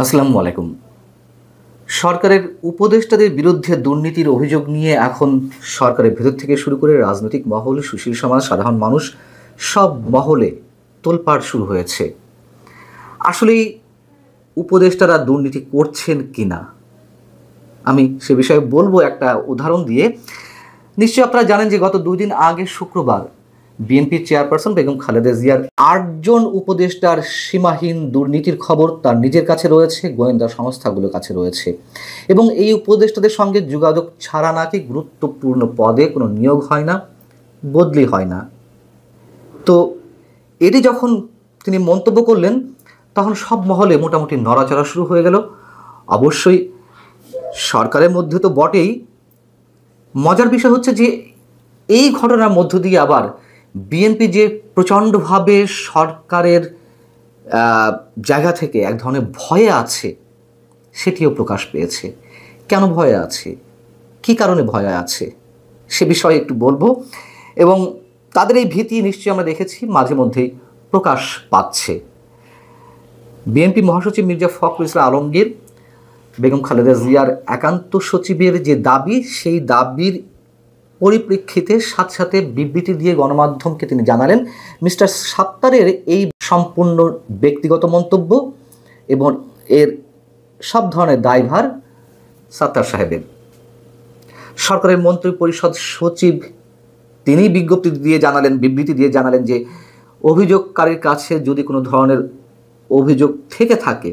আসসালামু আলাইকুম। সরকারের উপদেষ্টাদের বিরুদ্ধে দুর্নীতির অভিযোগ নিয়ে এখন সরকারের ভেতর থেকে শুরু করে রাজনৈতিক মহল, সুশীল সমাজ, সাধারণ মানুষ সব মহলে তোলপাড় শুরু হয়েছে। আসলেই উপদেষ্টারা দুর্নীতি করছেন কিনা আমি সে বিষয়ে বলবো একটা উদাহরণ দিয়ে। নিশ্চয়ই আপনারা জানেন যে গত 2 দিন আগে শুক্রবার বিএনপির চেয়ারপারসন বেগম খালেদা জিয়ার 8জন উপদেষ্টার সীমাহীন দুর্নীতির খবর তার নিজের কাছে রয়েছে, গোয়েন্দা সংস্থাগুলোর কাছে রয়েছে, এবং এই উপদেষ্টাদের সঙ্গে যোগাযোগ ছাড়া নাকি গুরুত্বপূর্ণ পদে কোনো নিয়োগ হয় না, বদলি হয় না। তো এটি যখন তিনি মন্তব্য করলেন তখন সব মহলে মোটামুটি নড়াচড়া শুরু হয়ে গেল। অবশ্যই সরকারের মধ্যে তো বটেই, মজার বিষয় হচ্ছে যে এই ঘটনার মধ্য দিয়ে আবার বিএনপি যে প্রচণ্ডভাবে সরকারের জায়গা থেকে এক ধরনের ভয়ে আছে সেটিও প্রকাশ পেয়েছে। কেন ভয়ে আছে, কী কারণে ভয়ে আছে সে বিষয়ে একটু বলবো, এবং তাদের এই ভীতি নিশ্চয়ই আমরা দেখেছি মাঝে মধ্যেই প্রকাশ পাচ্ছে। বিএনপি মহাসচিব মির্জা ফখরুল ইসলাম আলমগীর বেগম খালেদা জিয়ার একান্ত সচিবের যে দাবি, সেই দাবির পরিপ্রেক্ষিতে সাথে সাথে বিবৃতি দিয়ে গণমাধ্যমকে তিনি জানালেন মিস্টার সাত্তারের এই সম্পূর্ণ ব্যক্তিগত মন্তব্য এবং এর সব ধরনের দায়ভার সাত্তার সাহেবের। সরকারের মন্ত্রী পরিষদ সচিব তিনি বিজ্ঞপ্তি দিয়ে জানালেন, বিবৃতি দিয়ে জানালেন যে অভিযোগকারীর কাছে যদি কোনো ধরনের অভিযোগ থেকে থাকে,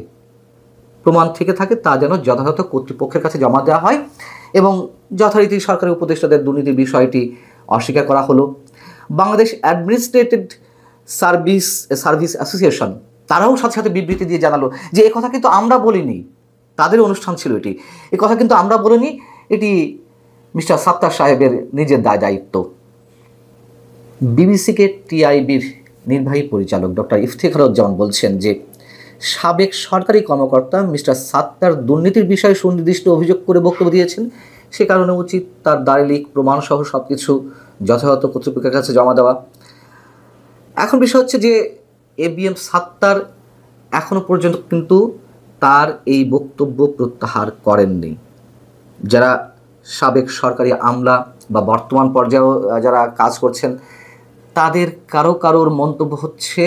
প্রমাণ থেকে থাকে, তা যেন যথাযথ কর্তৃপক্ষের কাছে জমা দেওয়া হয়, এবং যথারীতি সরকারি উপদেষ্টাদের দুর্নীতির বিষয়টি অস্বীকার করা হলো। বাংলাদেশ অ্যাডমিনিস্ট্রেটিভ সার্ভিস অ্যাসোসিয়েশন তারাও সাথে সাথে বিবৃতি দিয়ে জানালো যে এ কথা কিন্তু আমরা বলিনি, তাদের অনুষ্ঠান ছিল এটি, এ কথা কিন্তু আমরা বলিনি, এটি মিস্টার সাত্তার সাহেবের নিজের দায়িত্ব। বিবিসিকে টিআইবির নির্বাহী পরিচালক ডক্টর ইফতেখারুজ্জামান বলছেন যে সাবেক সরকারি কর্মকর্তা মিস্টার সাত্তার দুর্নীতির বিষয়ে সুনির্দিষ্ট অভিযোগ করে বক্তব্য দিয়েছেন, সে কারণে উচিত তার দালিলিক প্রমাণসহ সব কিছু যথাযথ কর্তৃপক্ষের কাছে জমা দেওয়া। এখন বিষয় হচ্ছে যে এবিএম সাত্তার এখনও পর্যন্ত কিন্তু তার এই বক্তব্য প্রত্যাহার করেননি। যারা সাবেক সরকারি আমলা বা বর্তমান পর্যায়েও যারা কাজ করছেন তাদের কারোর মন্তব্য হচ্ছে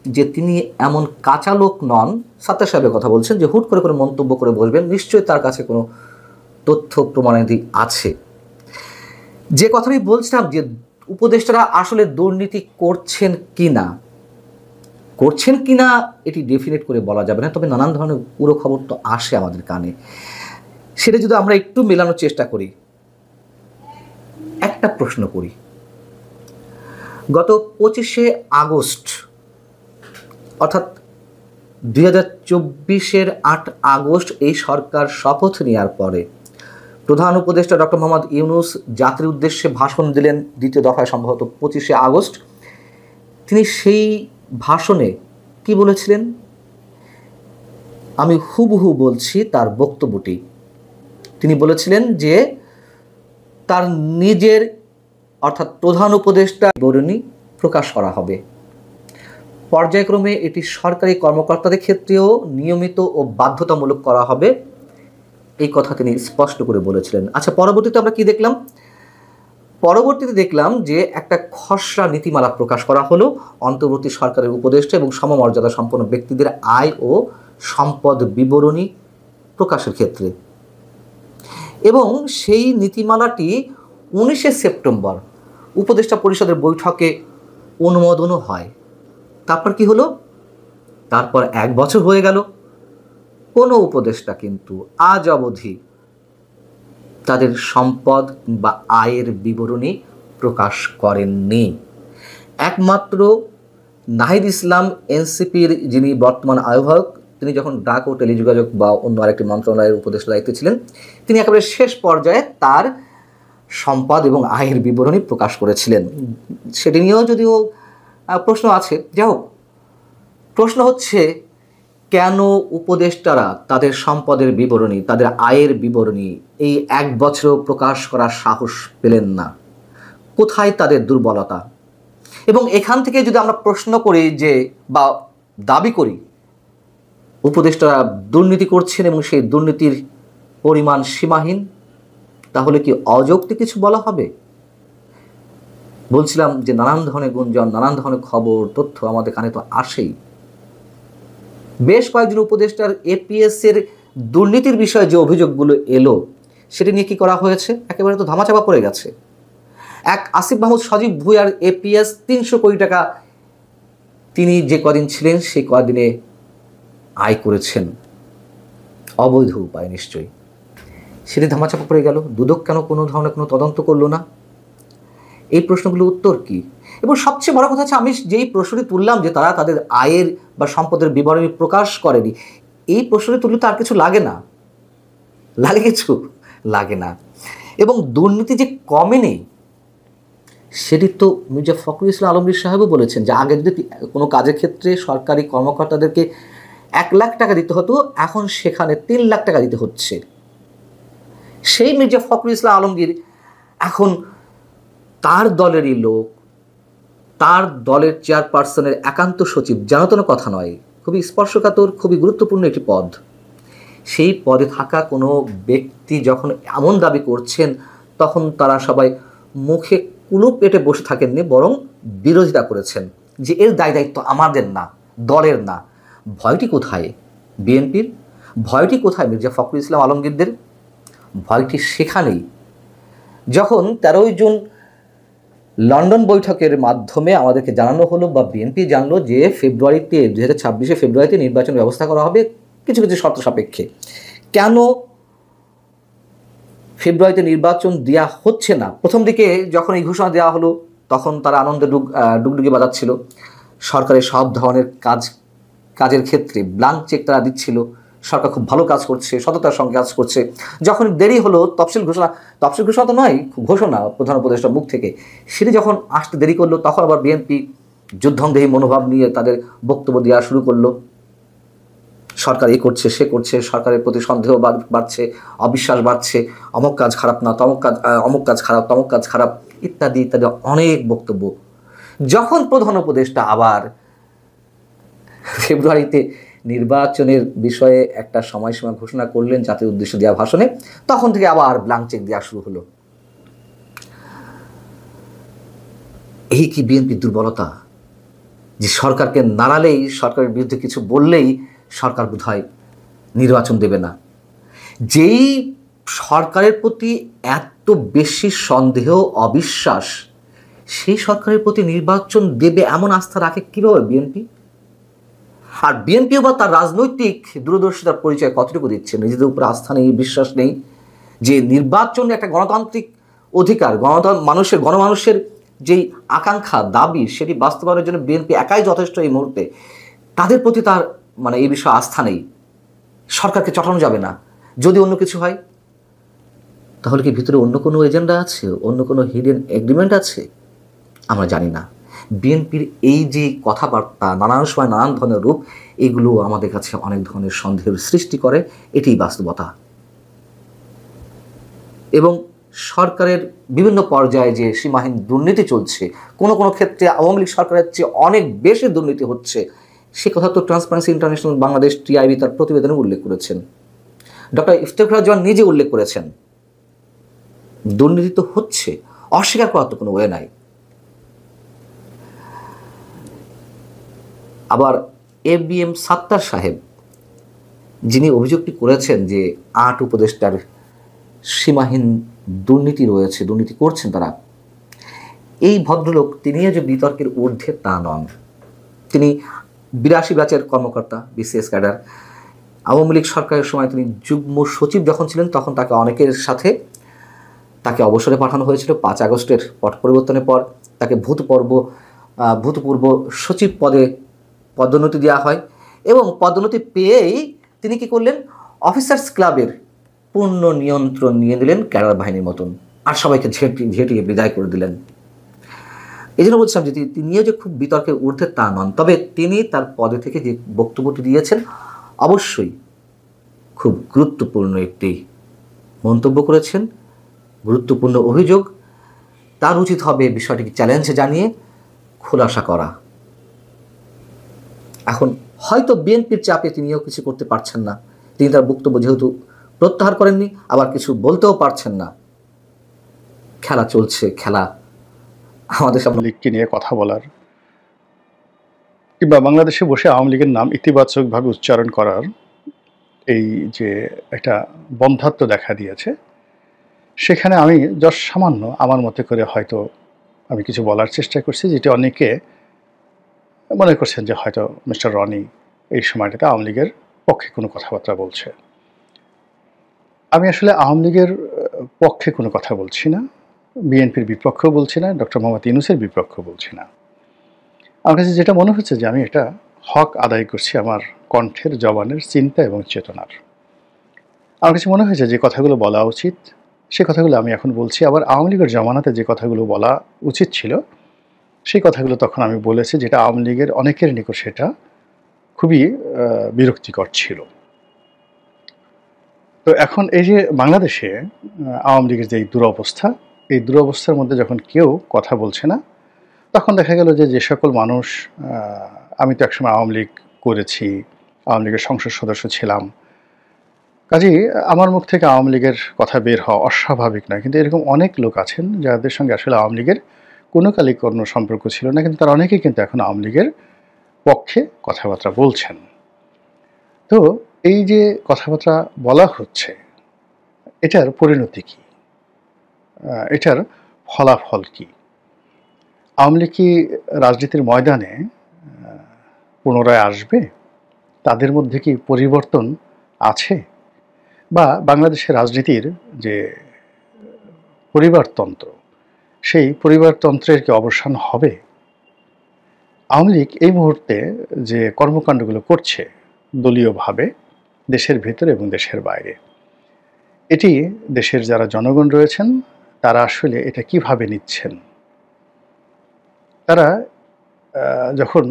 যে তিনি এমন কাঁচা লোক নন, সাত্তার সাহেবের কথা বলছেন, যে হুট করে মন্তব্য করে বসবেন, নিশ্চয়ই তার কাছে কোনো তথ্য প্রমাণাদি আছে। যে কথাটি বলছিলাম যে উপদেষ্টারা আসলে দুর্নীতি করছেন কিনা এটি ডেফিনেট করে বলা যাবে না, তবে নানান ধরনের পুরো খবর তো আসে আমাদের কানে। সেটা যদি আমরা একটু মেলানোর চেষ্টা করি, একটা প্রশ্ন করি, গত 25শে আগস্ট অর্থাৎ 2024-এর 8 আগস্ট এই সরকার শপথ নেওয়ার পরে প্রধান উপদেষ্টা ডক্টর মোহাম্মদ ইউনূস জাতির উদ্দেশ্যে ভাষণ দিলেন, দ্বিতীয় দফায় সম্ভবত 25শে আগস্ট। তিনি সেই ভাষণে কি বলেছিলেন, আমি হুবহু বলছি তার বক্তব্যটি। তিনি বলেছিলেন যে তার নিজের অর্থাৎ প্রধান উপদেষ্টা বিবরণী প্রকাশ করা হবে, পর্যায়ক্রমে এটি সরকারি কর্মকর্তাদের ক্ষেত্রেও নিয়মিত ও বাধ্যতামূলক করা হবে, এই কথা তিনি স্পষ্ট করে বলেছিলেন। আচ্ছা, পরবর্তীতে আমরা কি দেখলাম? পরবর্তীতে দেখলাম যে একটা খসড়া নীতিমালা প্রকাশ করা হলো অন্তর্বর্তী সরকারের উপদেষ্টা এবং সমমর্যাদা সম্পন্ন ব্যক্তিদের আয় ও সম্পদ বিবরণী প্রকাশের ক্ষেত্রে, এবং সেই নীতিমালাটি 19শে সেপ্টেম্বর উপদেষ্টা পরিষদের বৈঠকে অনুমোদনও হয়। তারপর কি হলো? তারপর 1 বছর হয়ে গেল, কোনো উপদেষ্টা কিন্তু আজ অবধি তাদের সম্পদ বা আয়ের বিবরণী প্রকাশ করেননি। একমাত্র নাহিদ ইসলাম এনসিপির যিনি বর্তমান আহ্বায়ক, তিনি যখন ডাক ও টেলিযোগাযোগ বা অন্য আরেকটি মন্ত্রণালয়ের উপদেষ্টা দায়িত্বে ছিলেন, তিনি একেবারে শেষ পর্যায়ে তার সম্পদ এবং আয়ের বিবরণী প্রকাশ করেছিলেন। সেটি নিয়েও যদিও প্রশ্ন আছে, যাই হোক, প্রশ্ন হচ্ছে কেন উপদেষ্টারা তাদের সম্পদের বিবরণী, তাদের আয়ের বিবরণী এই 1 বছর প্রকাশ করার সাহস পেলেন না? কোথায় তাদের দুর্বলতা? এবং এখান থেকে যদি আমরা প্রশ্ন করি যে বা দাবি করি উপদেষ্টারা দুর্নীতি করছেন এবং সেই দুর্নীতির পরিমাণ সীমাহীন, তাহলে কি অযৌক্তিক কিছু বলা হবে? বলছিলাম যে নানান ধরনের গুঞ্জন, নানান ধরনের খবর তথ্য আমাদের কানে তো আসেই। বেশ কয়েকজন উপদেষ্টার এপিএস এর দুর্নীতির বিষয়ে যে অভিযোগগুলো এলো সেটি নিয়ে কি করা হয়েছে? একেবারে তো ধামাচাপা পড়ে গেছে। এক আসিফ মাহমুদ সজীব ভুঁইয়ার এপিএস 300 কোটি টাকা তিনি যে কদিন ছিলেন সেই কদিনে আয় করেছেন অবৈধ উপায়, নিশ্চয়ই সেটি ধামাচাপা পড়ে গেল। দুদক কেন কোনো ধরনের কোনো তদন্ত করলো না? এই প্রশ্নগুলোর উত্তর কি? এবং সবচেয়ে বড় কথা হচ্ছে, আমি যেই প্রশ্নটি তুললাম যে তারা তাদের আয়ের বা সম্পদের বিবরণী প্রকাশ করেনি, এই প্রশ্নটি তুললে তো আর কিছু লাগে না। লাগে কিছু? লাগে না। এবং দুর্নীতি যে কমেনি সেটি তো মির্জা ফখরুল ইসলাম আলমগীর সাহেবও বলেছেন যে আগে যদি কোনো কাজের ক্ষেত্রে সরকারি কর্মকর্তাদেরকে 1 লাখ টাকা দিতে হতো, এখন সেখানে 3 লাখ টাকা দিতে হচ্ছে। সেই মির্জা ফখরুল ইসলাম আলমগীর এখন তার দলেরই লোক, তার দলের চেয়ারপারসনের একান্ত সচিব, জানাতন কথা নয়, খুবই স্পর্শকাতর, খুবই গুরুত্বপূর্ণ একটি পদ। সেই পদে থাকা কোনো ব্যক্তি যখন এমন দাবি করছেন, তখন তারা সবাই মুখে কুলুপ পেটে বসে থাকেননি, বরং বিরোধিতা করেছেন যে এর দায়িত্ব আমাদের না, দলের না। ভয়টি কোথায় বিএনপির? ভয়টি কোথায় মির্জা ফখরুল ইসলাম আলমগীরদের? ভয়টি সেখানেই যখন 13ই জুন লন্ডন বৈঠকের মাধ্যমে আমাদেরকে জানানো হলো বা বিএনপি জানলো যে ফেব্রুয়ারিতে 2026 ফেব্রুয়ারিতে নির্বাচন ব্যবস্থা করা হবে কিছু কিছু শর্ত সাপেক্ষে। কেন ফেব্রুয়ারিতে নির্বাচন দেওয়া হচ্ছে না? প্রথম দিকে যখন এই ঘোষণা দেওয়া হলো তখন তারা আনন্দে ডুগডুগি বাজাচ্ছিল। সরকারের সব ধরনের কাজের ক্ষেত্রে ব্ল্যাঙ্ক চেক তারা দিচ্ছিল, সরকার খুব ভালো কাজ করছে, সততার সঙ্গে কাজ করছে। যখন দেরি হলো তফসিল ঘোষণা তো নয়, ঘোষণা প্রধান উপদেষ্টার মুখ থেকে, সেটি যখন আসতে দেরি করলো, তখন আবার বিএনপি যুদ্ধংদেহী মনোভাব নিয়ে তাদের বক্তব্য দেওয়া শুরু করলো। সরকার এই করছে, সে করছে, সরকারের প্রতি সন্দেহ বাড়ছে, অবিশ্বাস বাড়ছে, অমুক কাজ খারাপ না, অমুক কাজ খারাপ, তমুক কাজ খারাপ, ইত্যাদি ইত্যাদি অনেক বক্তব্য। যখন প্রধান উপদেষ্টা আবার ফেব্রুয়ারিতে নির্বাচনের বিষয়ে একটা সময়সীমা ঘোষণা করলেন জাতির উদ্দেশ্যে দেওয়া ভাষণে, তখন থেকে আবার ব্ল্যাঙ্ক চেক দেওয়া শুরু হলো। এই কি বিএনপির দুর্বলতা যে সরকারকে নাড়ালেই, সরকারের বিরুদ্ধে কিছু বললেই সরকার বোধহয় নির্বাচন দেবে না? যেই সরকারের প্রতি এত বেশি সন্দেহ, অবিশ্বাস, সেই সরকারের প্রতি নির্বাচন দেবে এমন আস্থা রাখে কীভাবে বিএনপি? আর বিএনপিও বা তার রাজনৈতিক দূরদর্শিতার পরিচয় কতটুকু দিচ্ছে? নিজেদের উপর আস্থা নেই, বিশ্বাস নেই যে নির্বাচন একটা গণতান্ত্রিক অধিকার, গণমানুষের যেই আকাঙ্ক্ষা, দাবি, সেটি বাস্তবায়নের জন্য বিএনপি একাই যথেষ্ট এই মুহূর্তে। তাদের প্রতি তার এই বিষয়ে আস্থা নেই। সরকারকে চটানো যাবে না। যদি অন্য কিছু হয় তাহলে কি ভিতরে অন্য কোনো এজেন্ডা আছে, অন্য কোনো হিডেন এগ্রিমেন্ট আছে? আমরা জানি না। বিএনপির এই যে কথাবার্তা, নানান সময় নানান ধরনের রূপ, এগুলো আমাদের কাছে অনেক ধরনের সন্দেহের সৃষ্টি করে। এটাই বাস্তবতা। এবং সরকারের বিভিন্ন পর্যায়ে যে সীমাহীন দুর্নীতি চলছে, কোনো কোনো ক্ষেত্রে আওয়ামী লীগ সরকারের চেয়ে অনেক বেশি দুর্নীতি হচ্ছে, সে কথা তো ট্রান্সপারেন্সি ইন্টারন্যাশনাল বাংলাদেশ, টিআইবি তার প্রতিবেদনে উল্লেখ করেছেন। ডক্টর ইফতেখারুজ্জামান নিজে উল্লেখ করেছেন দুর্নীতি তো হচ্ছে, অস্বীকার করার তো কোনো ওয়ে নাই। আবার এবিএম সাত্তার সাহেব, যিনি অভিযোগটি করেছেন যে 8 উপদেষ্টার সীমাহীন দুর্নীতি রয়েছে, দুর্নীতি করছেন তারা, এই ভদ্রলোক তিনিও যে বিতর্কের ঊর্ধ্বে তা নন। তিনি 82 ব্যাচের কর্মকর্তা, বিসিএস ক্যাডার। আওয়ামী লীগ সরকারের সময় তিনি যুগ্ম সচিব যখন ছিলেন, তখন তাকে অনেকের সাথে তাকে অবসরে পাঠানো হয়েছিল। 5 আগস্টের পট পরিবর্তনের পর তাকে ভূতপূর্ব সচিব পদে পদোন্নতি দেওয়া হয় এবং পদোন্নতি পেয়েই তিনি কি করলেন, অফিসার্স ক্লাবের পূর্ণ নিয়ন্ত্রণ নিয়ে নিলেন ক্যাডার বাহিনীর মতন, আর সবাইকে ঝেঁটিয়ে বিদায় করে দিলেন। এই জন্য বলছিলাম যে তিনিও যে খুব বিতর্কের ঊর্ধ্বে তা নন, তবে তিনি তার পদে থেকে যে বক্তব্যটি দিয়েছেন অবশ্যই খুব গুরুত্বপূর্ণ একটি মন্তব্য করেছেন, গুরুত্বপূর্ণ অভিযোগ। তার উচিত হবে বিষয়টিকে চ্যালেঞ্জে জানিয়ে খোলাসা করা। এখন হয়তো বিএনপির চাপে তিনিও কিছু করতে পারছেন না, তিনি তার বক্তব্য যেহেতু প্রত্যাহার করেননি, আবার কিছু বলতেও পারছেন না। খেলা চলছে, খেলা আমাদের সামনে। লীগকে নিয়ে কথা বলার কিংবা বাংলাদেশে বসে আওয়ামী লীগের নাম ইতিবাচকভাবে উচ্চারণ করার এই যে একটা বন্ধ্যাত্ব দেখা দিয়েছে, সেখানে আমি সামান্য আমার মতে করে হয়তো আমি কিছু বলার চেষ্টা করছি, যেটা অনেকে মনে করছেন যে হয়তো মিস্টার রনি এই সময়টাতে আওয়ামী লীগের পক্ষে কোনো কথাবার্তা বলছে। আমি আসলে আওয়ামী লীগের পক্ষে কোনো কথা বলছি না, বিএনপির বিপক্ষেও বলছি না, ডক্টর মোহাম্মদ ইউনূসের বিপক্ষেও বলছি না। আমার কাছে যেটা মনে হচ্ছে যে আমি একটা হক আদায় করছি আমার কণ্ঠের, জবানের, চিন্তা এবং চেতনার। আমার কাছে মনে হয়েছে যে কথাগুলো বলা উচিত, সে কথাগুলো আমি এখন বলছি। আবার আওয়ামী লীগের জমানাতে যে কথাগুলো বলা উচিত ছিল সেই কথাগুলো তখন আমি বলেছি, যেটা আওয়ামী লীগের অনেকের নিকট সেটা খুবই বিরক্তিকর ছিল। তো এখন এই যে বাংলাদেশে আওয়ামী লীগের যে দুরবস্থা, এই দুরবস্থার মধ্যে যখন কেউ কথা বলছে না, তখন দেখা গেল যে সকল মানুষ, আমি তো একসময় আওয়ামী লীগ করেছি, আওয়ামী লীগের সংসদ সদস্য ছিলাম, কাজেই আমার মুখ থেকে আওয়ামী লীগের কথা বের হওয়া অস্বাভাবিক নয়। কিন্তু এরকম অনেক লোক আছেন যাদের সঙ্গে আসলে আওয়ামী লীগের কোনো কালিক কোনো সম্পর্ক ছিল না, কিন্তু তারা অনেকেই কিন্তু এখন আওয়ামী লীগের পক্ষে কথাবার্তা বলছেন। তো এই যে কথাবার্তা বলা হচ্ছে, এটার পরিণতি কী, এটার ফলাফল কী? আওয়ামী লীগ কি রাজনীতির ময়দানে পুনরায় আসবে? তাদের মধ্যে কি পরিবর্তন আছে? বা বাংলাদেশের রাজনীতির যে পরিবারতন্ত্র, সেই পরিবারতন্ত্রের কি অবসান হবে? আওয়ামী লীগ এই মুহূর্তে যে কর্মকাণ্ডগুলো করছে দলীয়ভাবে, দেশের ভেতরে এবং দেশের বাইরে, এটি দেশের যারা জনগণ রয়েছেন তারা আসলে এটা কিভাবে নিচ্ছেন? তারা যখন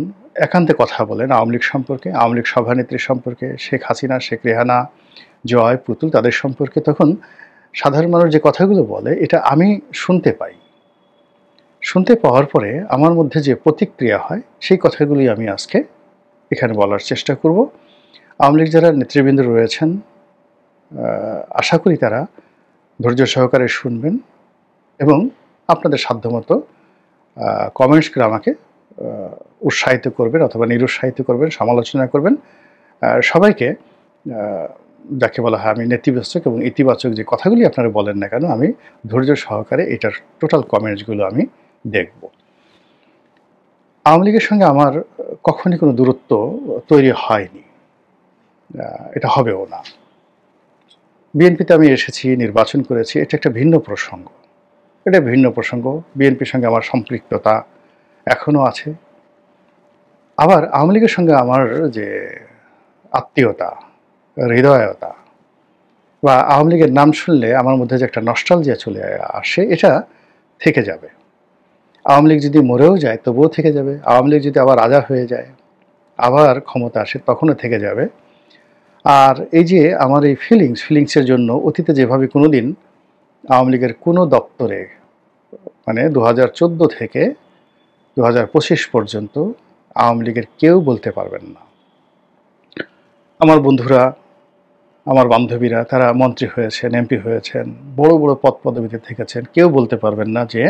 একান্তে কথা বলেন আওয়ামী লীগ সম্পর্কে, আওয়ামী লীগ সভানেত্রী সম্পর্কে, শেখ হাসিনা, শেখ রেহানা, জয়, পুতুল, তাদের সম্পর্কে, তখন সাধারণ মানুষ যে কথাগুলো বলে এটা আমি শুনতে পাই। শুনতে পাওয়ার পরে আমার মধ্যে যে প্রতিক্রিয়া হয়, সেই কথাগুলি আমি আজকে এখানে বলার চেষ্টা করব। আওয়ামী লীগ যারা নেতৃবৃন্দ রয়েছেন, আশা করি তারা ধৈর্য সহকারে শুনবেন এবং আপনাদের সাধ্যমতো কমেন্টস করে আমাকে উৎসাহিত করবেন অথবা নিরুৎসাহিত করবেন, সমালোচনা করবেন। সবাইকে, যাকে বলা হয় আমি নেতিবাচক এবং ইতিবাচক যে কথাগুলি আপনারা বলেন না কেন, আমি ধৈর্য সহকারে এটার টোটাল কমেন্টসগুলো আমি দেখব। আওয়ামী লীগের সঙ্গে আমার কখনই কোনো দূরত্ব তৈরি হয়নি, এটা হবেও না। বিএনপিতে আমি এসেছি, নির্বাচন করেছি, এটা একটা ভিন্ন প্রসঙ্গ, এটা ভিন্ন প্রসঙ্গ। বিএনপির সঙ্গে আমার সম্পৃক্ততা এখনও আছে। আবার আওয়ামী লীগের সঙ্গে আমার যে আত্মীয়তা, হৃদয়তা, বা আওয়ামী লীগের নাম শুনলে আমার মধ্যে যে একটা নস্টালজিয়া চলে আসে, এটা থেকে যাবে। আওয়ামী লীগ যদি মরেও যায় তবুও থেকে যাবে। আওয়ামী লীগ যদি আবার রাজা হয়ে যায়, আবার ক্ষমতা আসে, তখনও থেকে যাবে। আর এই যে আমার এই ফিলিংসের জন্য অতীতে যেভাবে কোনো দিন আওয়ামী লীগের কোনো দপ্তরে, মানে 2014 থেকে 2025 পর্যন্ত আওয়ামী লীগের কেউ বলতে পারবেন না, আমার বন্ধুরা, আমার বান্ধবীরা, তারা মন্ত্রী হয়েছেন, এমপি হয়েছেন, বড় বড় পদ পদবিতে থেকেছেন, কেউ বলতে পারবেন না যে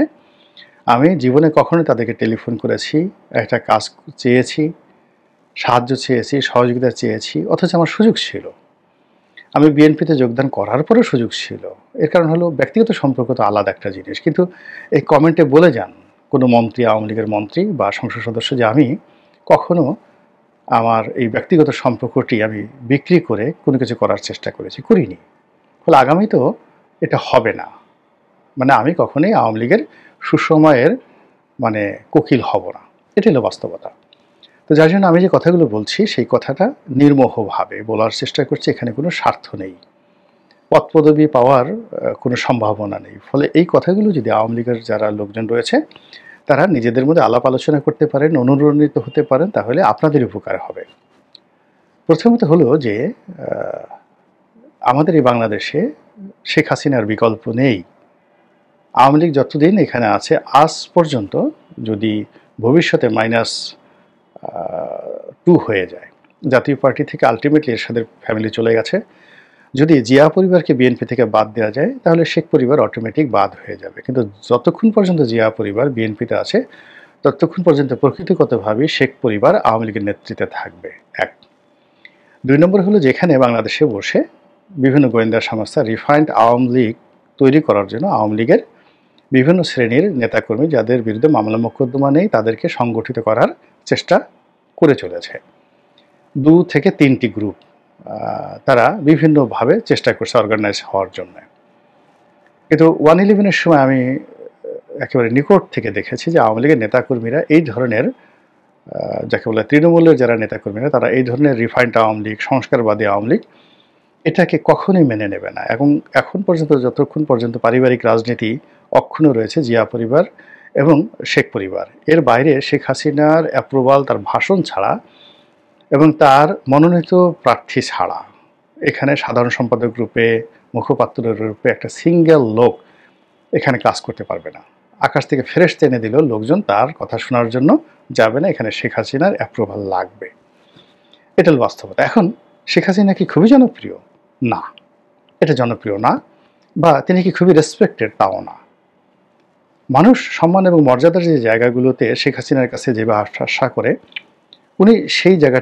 আমি জীবনে কখনোই তাদেরকে টেলিফোন করেছি, একটা কাজ চেয়েছি, সাহায্য চেয়েছি, সহযোগিতা চেয়েছি, অথচ আমার সুযোগ ছিল। আমি বিএনপিতে যোগদান করার পরেও সুযোগ ছিল। এর কারণ হলো ব্যক্তিগত সম্পর্ক তো আলাদা একটা জিনিস। কিন্তু এই কমেন্টে বলে যান কোনো মন্ত্রী, আওয়ামী লীগের মন্ত্রী বা সংসদ সদস্য, যে আমি কখনো আমার এই ব্যক্তিগত সম্পর্কটি আমি বিক্রি করে কোনো কিছু করার চেষ্টা করেছি, করিনি। ফলে আগামী তো এটা হবে না। মানে আমি কখনোই আওয়ামী লীগের সুসময়ের কোকিল হব না, এটি হলো বাস্তবতা। তো যার জন্য আমি যে কথাগুলো বলছি সেই কথাটা নির্মোহভাবে বলার চেষ্টা করছি, এখানে কোনো স্বার্থ নেই, পদ পদবি পাওয়ার কোনো সম্ভাবনা নেই। ফলে এই কথাগুলো যদি আওয়ামী লীগের যারা লোকজন রয়েছে তারা নিজেদের মধ্যে আলাপ আলোচনা করতে পারেন, অনুরণিত হতে পারেন, তাহলে আপনাদের উপকার হবে। প্রথমত হলো যে আমাদের এই বাংলাদেশে শেখ হাসিনার বিকল্প নেই। আওয়ামী লীগ যতদিন এখানে আছে, আজ পর্যন্ত যদি ভবিষ্যতে -2 হয়ে যায়, জাতীয় পার্টি থেকে আলটিমেটলি এরশাদের ফ্যামিলি চলে গেছে। যদি জিয়া পরিবারকে বিএনপি থেকে বাদ দেওয়া যায় তাহলে শেখ পরিবার অটোমেটিক বাদ হয়ে যাবে, কিন্তু যতক্ষণ পর্যন্ত জিয়া পরিবার বিএনপিতে আছে ততক্ষণ পর্যন্ত প্রকৃতিগতভাবেই শেখ পরিবার আওয়ামী লীগের নেতৃত্বে থাকবে। এক। 2 নম্বর হলো, যেখানে বাংলাদেশে বসে বিভিন্ন গোয়েন্দা সংস্থা রিফাইন্ড আওয়ামী লীগ তৈরি করার জন্য আওয়ামী লীগের বিভিন্ন শ্রেণীর নেতাকর্মী যাদের বিরুদ্ধে মামলা মোকদ্দমা নেই তাদেরকে সংগঠিত করার চেষ্টা করে চলেছে। 2 থেকে 3টি গ্রুপ তারা বিভিন্নভাবে চেষ্টা করছে অর্গানাইজ হওয়ার জন্য। কিন্তু 111-এর সময় আমি একেবারে নিকট থেকে দেখেছি যে আওয়ামী লীগের নেতাকর্মীরা এই ধরনের যাকে বলে তৃণমূলের যারা নেতাকর্মীরা তারা এই ধরনের রিফাইন্ড আওয়ামী লীগ, সংস্কারবাদী আওয়ামী লীগ এটাকে কখনোই মেনে নেবে না। এবং এখন পর্যন্ত যতক্ষণ পর্যন্ত পারিবারিক রাজনীতি অক্ষুণ্ণ রয়েছে জিয়া পরিবার এবং শেখ পরিবার, এর বাইরে শেখ হাসিনার অ্যাপ্রুভাল, তার ভাষণ ছাড়া এবং তার মনোনীত প্রার্থী ছাড়া এখানে সাধারণ সম্পাদক রূপে, মুখপাত্রের রূপে একটা সিঙ্গেল লোক এখানে কাজ করতে পারবে না। আকাশ থেকে ফেরেশতা এনে দিলেও লোকজন তার কথা শোনার জন্য যাবে না, এখানে শেখ হাসিনার অ্যাপ্রুভাল লাগবে। এটা হল বাস্তবতা। এখন শেখ হাসিনা কি খুবই জনপ্রিয়? না, এটা জনপ্রিয় না। বা তিনি কি খুবই রেসপেক্টেড? তাও না। মানুষ সম্মান এবং মর্যাদার যে জায়গাগুলোতে শেখ হাসিনার কাছে যেভাবে আশা করে উনি সেই জায়গা